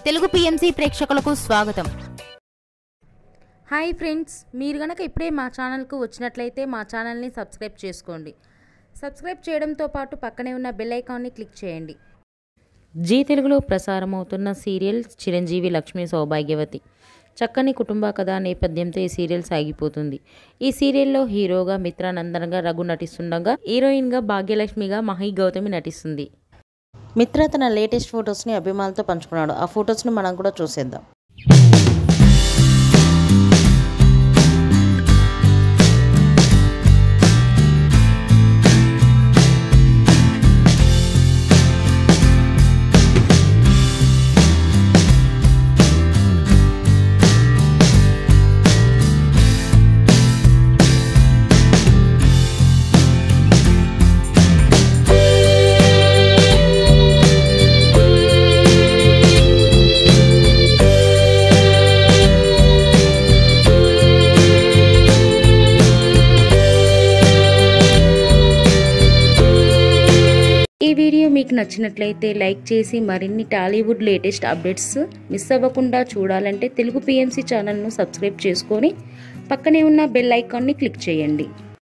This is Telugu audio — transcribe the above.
తెలుగు పిఎంసి ప్రేక్షకులకు స్వాగతం. హాయ్ ఫ్రెండ్స్, మీరు గనక ఇప్పుడే మా ఛానల్కు వచ్చినట్లయితే మా ఛానల్ని సబ్స్క్రైబ్ చేసుకోండి. సబ్స్క్రైబ్ చేయడంతో పాటు పక్కనే ఉన్న బెల్ ఐకాన్ని క్లిక్ చేయండి. జీ తెలుగులో ప్రసారమవుతున్న సీరియల్ చిరంజీవి లక్ష్మీ సౌభాగ్యవతి. చక్కని కుటుంబ కథా నేపథ్యంతో ఈ సీరియల్ సాగిపోతుంది. ఈ సీరియల్లో హీరోగా మిత్రానందన్గా రఘు నటిస్తుండగా, హీరోయిన్గా భాగ్యలక్ష్మిగా మహి గౌతమి నటిస్తుంది. మిత్ర తన లేటెస్ట్ ఫొటోస్ని అభిమానులతో పంచుకున్నాడు. ఆ ఫొటోస్ని మనం కూడా చూసేద్దాం. ఈ వీడియో మీకు నచ్చినట్లయితే లైక్ చేసి మరిన్ని టాలీవుడ్ లేటెస్ట్ అప్డేట్స్ మిస్ అవ్వకుండా చూడాలంటే తెలుగు పిఎంసి ఛానల్ను సబ్స్క్రైబ్ చేసుకొని పక్కనే ఉన్న బెల్ ఐకాన్ని క్లిక్ చేయండి.